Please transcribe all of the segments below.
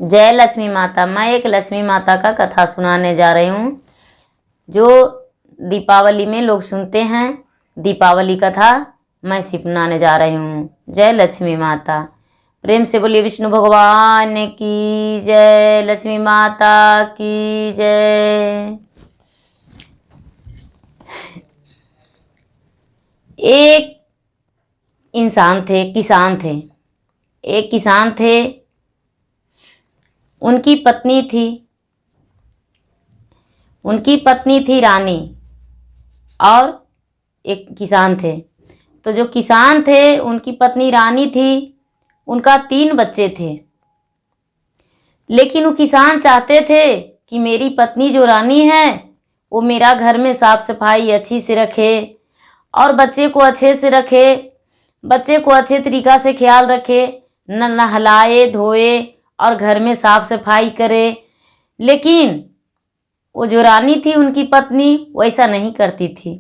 जय लक्ष्मी माता। मैं एक लक्ष्मी माता का कथा सुनाने जा रही हूँ जो दीपावली में लोग सुनते हैं। दीपावली कथा मैं सुनाने जा रही हूँ। जय लक्ष्मी माता। प्रेम से बोलिए विष्णु भगवान की जय, लक्ष्मी माता की जय। एक इंसान थे, किसान थे। एक किसान थे, उनकी पत्नी थी रानी, और एक किसान थे। तो जो किसान थे उनकी पत्नी रानी थी, उनका 3 बच्चे थे। लेकिन वो किसान चाहते थे कि मेरी पत्नी जो रानी है वो मेरा घर में साफ सफाई अच्छी से रखे और बच्चे को अच्छे से रखे, बच्चे को अच्छे तरीक़ा से ख्याल रखे, न नहलाए धोए और घर में साफ सफाई करे। लेकिन वो जो रानी थी उनकी पत्नी वैसा नहीं करती थी।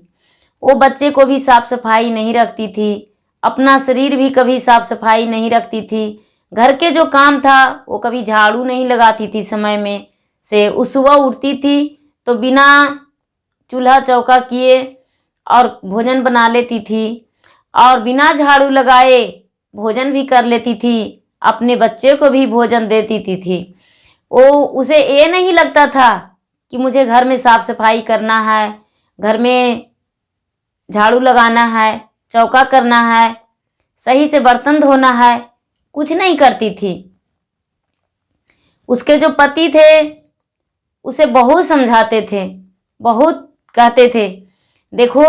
वो बच्चे को भी साफ सफाई नहीं रखती थी, अपना शरीर भी कभी साफ सफाई नहीं रखती थी। घर के जो काम था वो कभी झाड़ू नहीं लगाती थी समय में से। वो सुबह उठती थी तो बिना चूल्हा चौका किए और भोजन बना लेती थी और बिना झाड़ू लगाए भोजन भी कर लेती थी, अपने बच्चे को भी भोजन देती थी। वो उसे ये नहीं लगता था कि मुझे घर में साफ सफाई करना है, घर में झाड़ू लगाना है, चौका करना है, सही से बर्तन धोना है, कुछ नहीं करती थी। उसके जो पति थे उसे बहुत समझाते थे, बहुत कहते थे देखो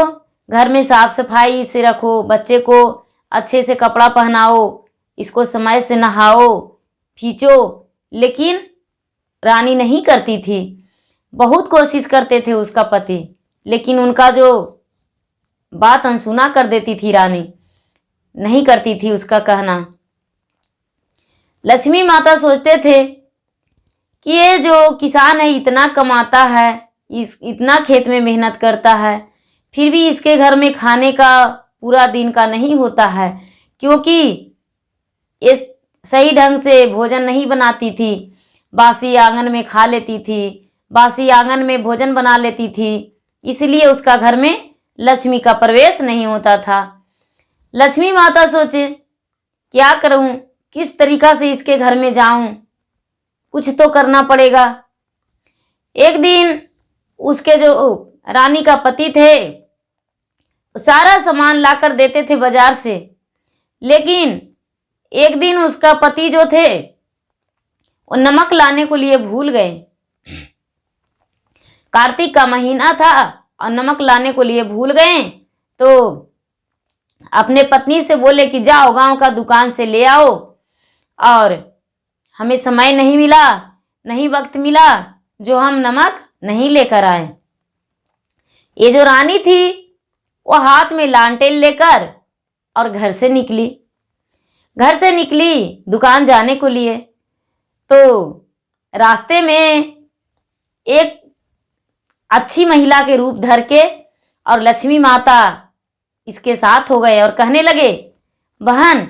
घर में साफ सफाई से रखो, बच्चे को अच्छे से कपड़ा पहनाओ, इसको समय से नहाओ खींचो। लेकिन रानी नहीं करती थी। बहुत कोशिश करते थे उसका पति, लेकिन उनका जो बात अनसुना कर देती थी रानी, नहीं करती थी उसका कहना। लक्ष्मी माता सोचते थे कि ये जो किसान है इतना कमाता है, इतना खेत में मेहनत करता है, फिर भी इसके घर में खाने का पूरा दिन का नहीं होता है, क्योंकि ये सही ढंग से भोजन नहीं बनाती थी। बासी आंगन में खा लेती थी, बासी आंगन में भोजन बना लेती थी, इसलिए उसका घर में लक्ष्मी का प्रवेश नहीं होता था। लक्ष्मी माता सोचे क्या करूं, किस तरीक़ा से इसके घर में जाऊं, कुछ तो करना पड़ेगा। एक दिन उसके जो रानी का पति थे सारा सामान लाकर देते थे बाजार से, लेकिन एक दिन उसका पति जो थे वो नमक लाने को लिए भूल गए। कार्तिक का महीना था और नमक लाने को लिए भूल गए, तो अपने पत्नी से बोले कि जाओ गांव का दुकान से ले आओ, और हमें समय नहीं मिला, नहीं वक्त मिला जो हम नमक नहीं लेकर आए। ये जो रानी थी वो हाथ में लालटेन लेकर और घर से निकली दुकान जाने को लिए। तो रास्ते में एक अच्छी महिला के रूप धर के और लक्ष्मी माता इसके साथ हो गए और कहने लगे, बहन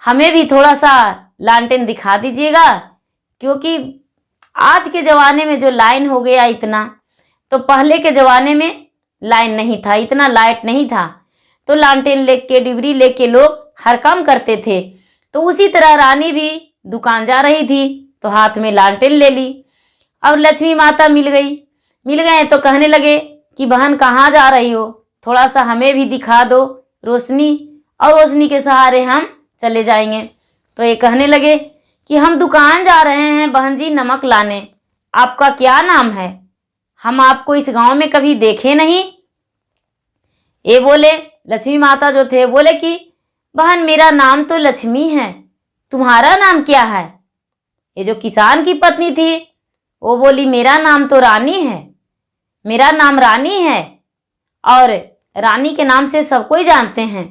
हमें भी थोड़ा सा लालटेन दिखा दीजिएगा, क्योंकि आज के ज़माने में जो लाइन हो गया इतना, तो पहले के ज़माने में लाइन नहीं था, इतना लाइट नहीं था, तो लालटेन लेके डिबरी लेके लोग हर काम करते थे। तो उसी तरह रानी भी दुकान जा रही थी तो हाथ में लालटेन ले ली। अब लक्ष्मी माता मिल गए तो कहने लगे कि बहन कहाँ जा रही हो, थोड़ा सा हमें भी दिखा दो रोशनी, और रोशनी के सहारे हम चले जाएंगे। तो ये कहने लगे कि हम दुकान जा रहे हैं बहन जी नमक लाने, आपका क्या नाम है, हम आपको इस गांव में कभी देखे नहीं। ये बोले, लक्ष्मी माता जो थे बोले कि बहन मेरा नाम तो लक्ष्मी है, तुम्हारा नाम क्या है। ये जो किसान की पत्नी थी वो बोली मेरा नाम तो रानी है, मेरा नाम रानी है, और रानी के नाम से सब कोई जानते हैं।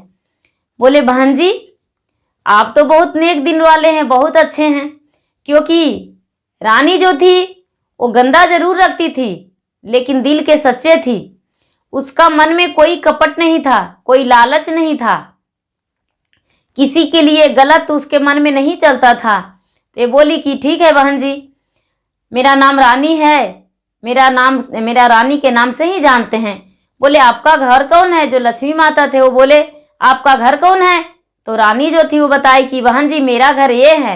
बोले बहन जी आप तो बहुत नेक दिल वाले हैं, बहुत अच्छे हैं, क्योंकि रानी जो थी वो गंदा जरूर रखती थी लेकिन दिल के सच्चे थी। उसका मन में कोई कपट नहीं था, कोई लालच नहीं था, किसी के लिए गलत उसके मन में नहीं चलता था। तो ये बोली कि ठीक है बहन जी, मेरा नाम रानी है, मेरा रानी के नाम से ही जानते हैं। बोले आपका घर कौन है? जो लक्ष्मी माता थे वो बोले आपका घर कौन है? तो रानी जो थी वो बताई कि बहन जी मेरा घर ये है।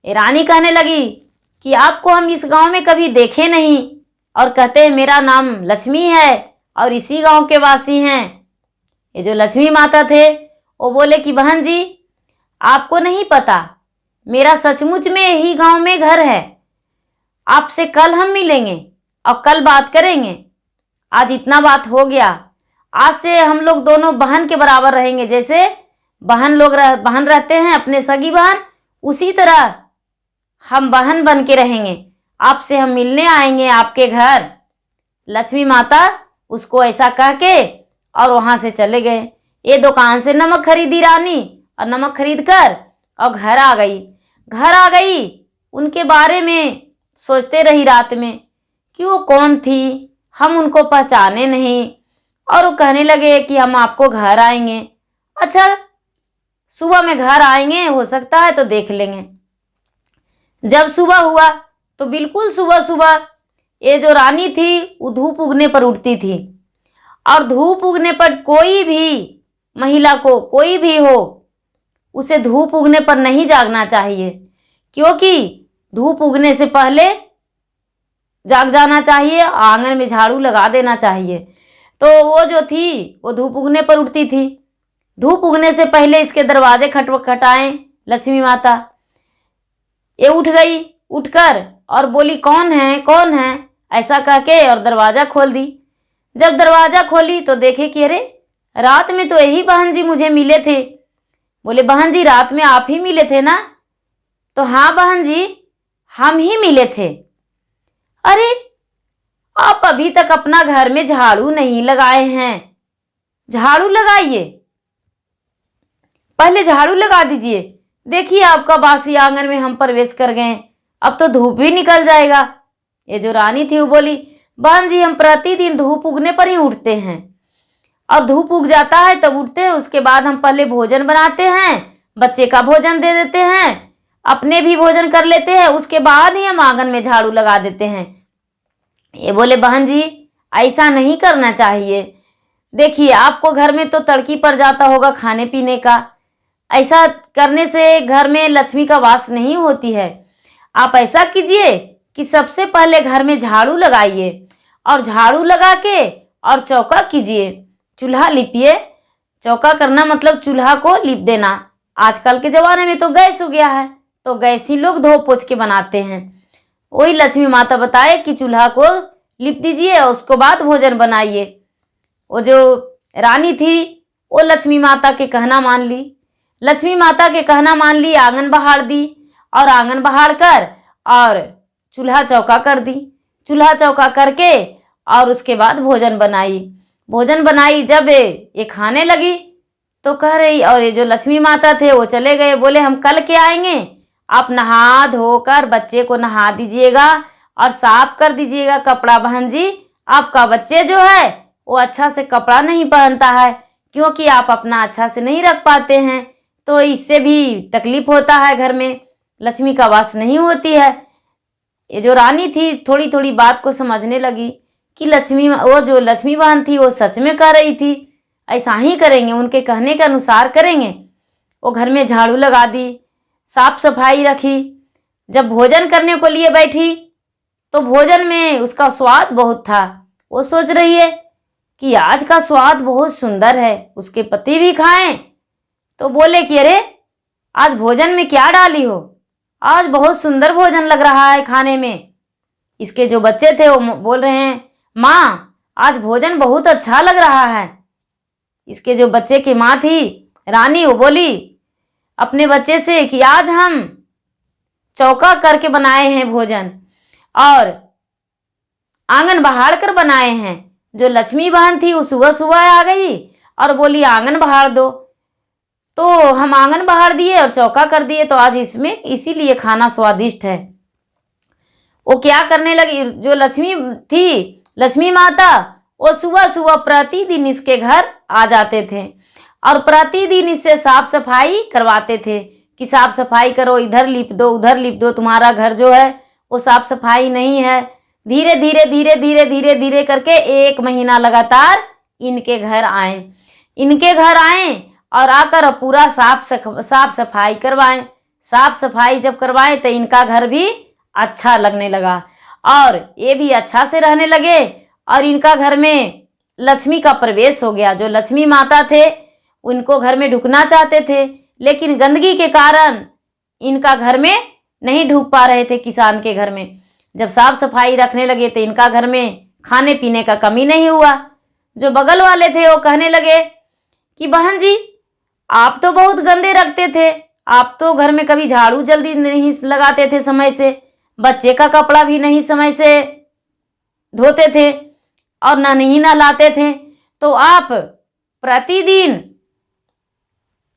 ये रानी कहने लगी कि आपको हम इस गांव में कभी देखे नहीं, और कहते हैं मेरा नाम लक्ष्मी है और इसी गांव के वासी हैं। ये जो लक्ष्मी माता थे वो बोले कि बहन जी आपको नहीं पता, मेरा सचमुच में यही गांव में घर है। आपसे कल हम मिलेंगे और कल बात करेंगे। आज इतना बात हो गया, आज से हम लोग दोनों बहन के बराबर रहेंगे। जैसे बहन रहते हैं अपने सगी बहन, उसी तरह हम बहन बन के रहेंगे। आपसे हम मिलने आएंगे आपके घर। लक्ष्मी माता उसको ऐसा कह के और वहाँ से चले गए। ये दुकान से नमक खरीदी रानी, और नमक खरीद कर और घर आ गई। उनके बारे में सोचते रही रात में कि वो कौन थी, हम उनको पहचाने नहीं। और वो कहने लगे कि हम आपको घर आएंगे। अच्छा सुबह में घर आएंगे, हो सकता है तो देख लेंगे। जब सुबह हुआ तो बिल्कुल सुबह सुबह ये जो रानी थी वो धूप उगने पर उठती थी, और धूप उगने पर कोई भी महिला को, कोई भी हो, उसे धूप उगने पर नहीं जागना चाहिए, क्योंकि धूप उगने से पहले जाग जाना चाहिए, आंगन में झाड़ू लगा देना चाहिए। तो वो जो थी वो धूप उगने पर उठती थी। धूप उगने से पहले इसके दरवाजे खटखटाएं लक्ष्मी माता। ये उठ गई, उठकर और बोली कौन है ऐसा कह के, और दरवाज़ा खोल दी। जब दरवाज़ा खोली तो देखे कि अरे रात में तो यही बहन जी मुझे मिले थे। बोले बहन जी रात में आप ही मिले थे ना? तो हाँ बहन जी हम ही मिले थे। अरे आप अभी तक अपना घर में झाड़ू नहीं लगाए हैं, झाड़ू लगाइए, पहले झाड़ू लगा दीजिए। देखिए आपका बासी आंगन में हम प्रवेश कर गए, अब तो धूप भी निकल जाएगा। ये जो रानी थी वो बोली बहन जी हम प्रतिदिन धूप उगने पर ही उठते हैं, और धूप उग जाता है तब उठते हैं। उसके बाद हम पहले भोजन बनाते हैं, बच्चे का भोजन दे देते हैं, अपने भी भोजन कर लेते हैं, उसके बाद ही हम आंगन में झाड़ू लगा देते हैं। ये बोले बहन जी ऐसा नहीं करना चाहिए। देखिए आपको घर में तो तड़की पड़ जाता होगा खाने पीने का, ऐसा करने से घर में लक्ष्मी का वास नहीं होती है। आप ऐसा कीजिए कि सबसे पहले घर में झाड़ू लगाइए, और झाड़ू लगा के और चौका कीजिए, चूल्हा लिपिए। चौका करना मतलब चूल्हा को लिप देना। आजकल के ज़माने में तो गैस हो गया है, तो गैस ही लोग धो पोछ के बनाते हैं। वही लक्ष्मी माता बताए कि चूल्हा को लिप दीजिए और उसको बाद भोजन बनाइए। वो जो रानी थी वो लक्ष्मी माता के कहना मान ली। लक्ष्मी माता के कहना मान ली, आंगन बहार दी, और आंगन बहार कर और चूल्हा चौका कर दी। चूल्हा चौका करके और उसके बाद भोजन बनाई। जब ये खाने लगी तो कह रही, और ये जो लक्ष्मी माता थे वो चले गए। बोले हम कल के आएंगे, आप नहा धोकर बच्चे को नहा दीजिएगा और साफ कर दीजिएगा कपड़ा। बहन जी आपका बच्चे जो है वो अच्छा से कपड़ा नहीं पहनता है, क्योंकि आप अपना अच्छा से नहीं रख पाते हैं, तो इससे भी तकलीफ होता है, घर में लक्ष्मी का वास नहीं होती है। ये जो रानी थी थोड़ी थोड़ी बात को समझने लगी कि वो जो लक्ष्मी बहन थी वो सच में कह रही थी, ऐसा ही करेंगे, उनके कहने के अनुसार करेंगे। वो घर में झाड़ू लगा दी, साफ सफाई रखी। जब भोजन करने को लिए बैठी तो भोजन में उसका स्वाद बहुत था। वो सोच रही है कि आज का स्वाद बहुत सुंदर है, उसके पति भी खाएं। तो बोले कि अरे आज भोजन में क्या डाली हो, आज बहुत सुंदर भोजन लग रहा है खाने में। इसके जो बच्चे थे वो बोल रहे हैं माँ आज भोजन बहुत अच्छा लग रहा है। इसके जो बच्चे की माँ थी रानी, वो बोली अपने बच्चे से कि आज हम चौका करके बनाए हैं भोजन, और आंगन बहार कर बनाए हैं। जो लक्ष्मी बहन थी वो सुबह सुबह आ गई और बोली आंगन बहार दो, तो हम आंगन बहार दिए और चौका कर दिए, तो आज इसमें इसीलिए खाना स्वादिष्ट है। वो क्या करने लगी, जो लक्ष्मी थी लक्ष्मी माता, वो सुबह सुबह प्रतिदिन इसके घर आ जाते थे और प्रतिदिन इससे साफ सफाई करवाते थे, कि साफ सफाई करो, इधर लिप दो उधर लिप दो, तुम्हारा घर जो है वो साफ सफाई नहीं है। धीरे धीरे धीरे धीरे धीरे धीरे करके 1 महीना लगातार इनके घर आए। इनके घर आए और आकर पूरा साफ सफाई करवाएं। साफ सफाई जब करवाएं तो इनका घर भी अच्छा लगने लगा और ये भी अच्छा से रहने लगे और इनका घर में लक्ष्मी का प्रवेश हो गया। जो लक्ष्मी माता थे उनको घर में ढुकना चाहते थे, लेकिन गंदगी के कारण इनका घर में नहीं ढुक पा रहे थे। किसान के घर में जब साफ सफाई रखने लगे तो इनका घर में खाने पीने का कमी नहीं हुआ। जो बगल वाले थे वो कहने लगे कि बहन जी आप तो बहुत गंदे रखते थे, आप तो घर में कभी झाड़ू जल्दी नहीं लगाते थे समय से, बच्चे का कपड़ा भी नहीं समय से धोते थे और नहीं नहलाते थे, तो आप प्रतिदिन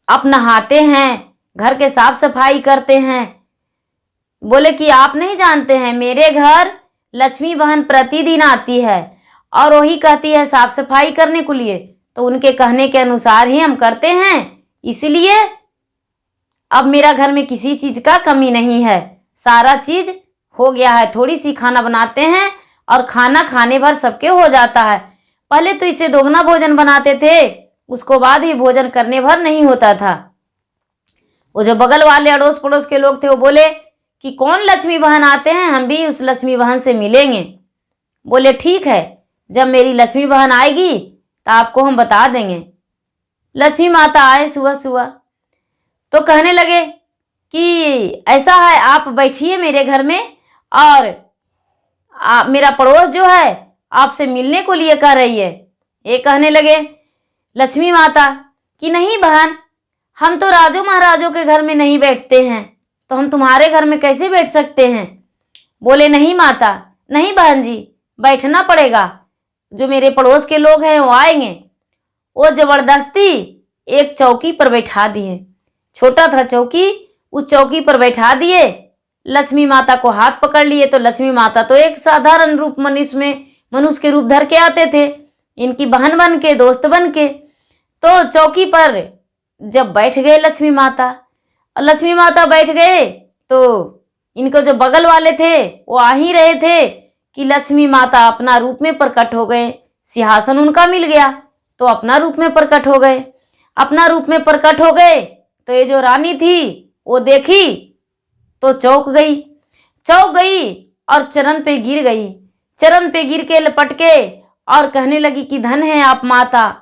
आप नहाते हैं, घर के साफ सफाई करते हैं। बोले कि आप नहीं जानते हैं, मेरे घर लक्ष्मी बहन प्रतिदिन आती है और वही कहती है साफ सफाई करने के लिए, तो उनके कहने के अनुसार ही हम करते हैं, इसलिए अब मेरा घर में किसी चीज़ का कमी नहीं है, सारा चीज़ हो गया है। थोड़ी सी खाना बनाते हैं और खाना खाने भर सबके हो जाता है। पहले तो इसे दोगुना भोजन बनाते थे, उसको बाद ही भोजन करने भर नहीं होता था। वो जो बगल वाले अड़ोस पड़ोस के लोग थे वो बोले कि कौन लक्ष्मी बहन आते हैं, हम भी उस लक्ष्मी बहन से मिलेंगे। बोले ठीक है, जब मेरी लक्ष्मी बहन आएगी तो आपको हम बता देंगे। लक्ष्मी माता आए सुबह सुबह तो कहने लगे कि ऐसा है, आप बैठिए मेरे घर में और मेरा पड़ोस जो है आपसे मिलने को लिए कह रही है। ये कहने लगे लक्ष्मी माता कि नहीं बहन, हम तो राजों महाराजों के घर में नहीं बैठते हैं, तो हम तुम्हारे घर में कैसे बैठ सकते हैं। बोले नहीं माता, नहीं बहन जी, बैठना पड़ेगा, जो मेरे पड़ोस के लोग हैं वो आएंगे। वो जबरदस्ती एक चौकी पर बैठा दिए, छोटा था चौकी, उस चौकी पर बैठा दिए। लक्ष्मी माता को हाथ पकड़ लिए तो लक्ष्मी माता तो एक साधारण रूप मनुष्य के रूप धर के आते थे, इनकी बहन बन के, दोस्त बन के। तो चौकी पर जब बैठ गए लक्ष्मी माता, और लक्ष्मी माता बैठ गए तो इनको जो बगल वाले थे वो आ ही रहे थे कि लक्ष्मी माता अपना रूप में प्रकट हो गए। सिंहासन उनका मिल गया तो अपना रूप में प्रकट हो गए। अपना रूप में प्रकट हो गए तो ये जो रानी थी वो देखी तो चौंक गई और चरण पे गिर गई। चरण पे गिर के लपट के और कहने लगी कि धन है आप माता,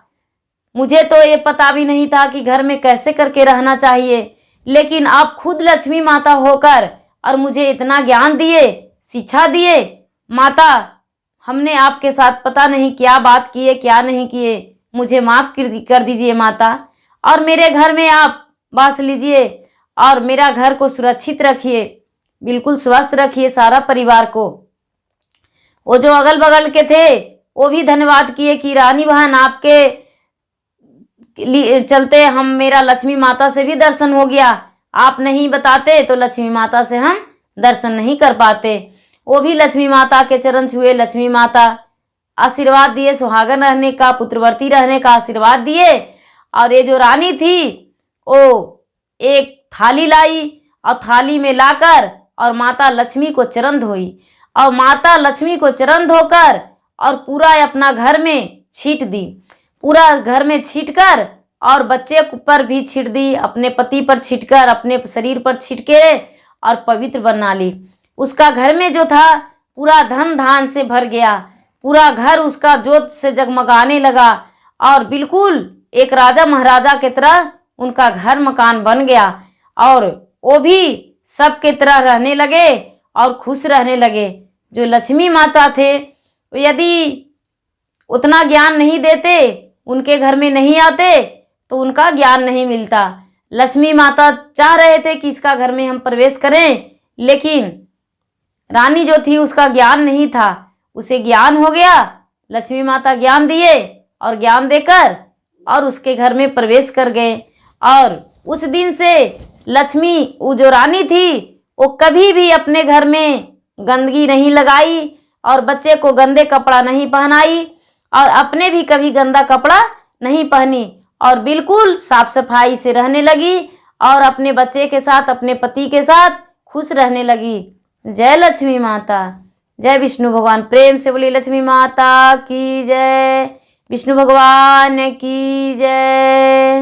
मुझे तो ये पता भी नहीं था कि घर में कैसे करके रहना चाहिए, लेकिन आप खुद लक्ष्मी माता होकर और मुझे इतना ज्ञान दिए, शिक्षा दिए। माता, हमने आपके साथ पता नहीं क्या बात किए क्या नहीं किए, मुझे माफ़ कर दीजिए माता, और मेरे घर में आप बस लीजिए और मेरा घर को सुरक्षित रखिए, बिल्कुल स्वस्थ रखिए सारा परिवार को। वो जो अगल बगल के थे वो भी धन्यवाद किए कि रानी बहन आपके चलते हम मेरा लक्ष्मी माता से भी दर्शन हो गया, आप नहीं बताते तो लक्ष्मी माता से हम दर्शन नहीं कर पाते। वो भी लक्ष्मी माता के चरण छुए, लक्ष्मी माता आशीर्वाद दिए, सुहागन रहने का, पुत्रवती रहने का आशीर्वाद दिए। और ये जो रानी थी वो एक थाली लाई और थाली में लाकर और माता लक्ष्मी को चरण धोई, और माता लक्ष्मी को चरण धोकर और पूरा अपना घर में छीट दी, पूरा घर में छीट कर और बच्चे पर भी छीट दी, अपने पति पर छीटकर, अपने शरीर पर छीट के और पवित्र बना ली। उसका घर में जो था पूरा धन धान से भर गया, पूरा घर उसका जोत से जगमगाने लगा और बिल्कुल एक राजा महाराजा की तरह उनका घर मकान बन गया। और वो भी सबके तरह रहने लगे और खुश रहने लगे। जो लक्ष्मी माता थे यदि उतना ज्ञान नहीं देते, उनके घर में नहीं आते तो उनका ज्ञान नहीं मिलता। लक्ष्मी माता चाह रहे थे कि इसका घर में हम प्रवेश करें, लेकिन रानी जो थी उसका ज्ञान नहीं था, उसे ज्ञान हो गया। लक्ष्मी माता ज्ञान दिए और ज्ञान देकर और उसके घर में प्रवेश कर गए। और उस दिन से लक्ष्मी, वो जो रानी थी, वो कभी भी अपने घर में गंदगी नहीं लगाई और बच्चे को गंदे कपड़ा नहीं पहनाई और अपने भी कभी गंदा कपड़ा नहीं पहनी और बिल्कुल साफ सफाई से रहने लगी और अपने बच्चे के साथ, अपने पति के साथ खुश रहने लगी। जय लक्ष्मी माता, जय विष्णु भगवान। प्रेम से बोलिए लक्ष्मी माता की जय, विष्णु भगवान की जय।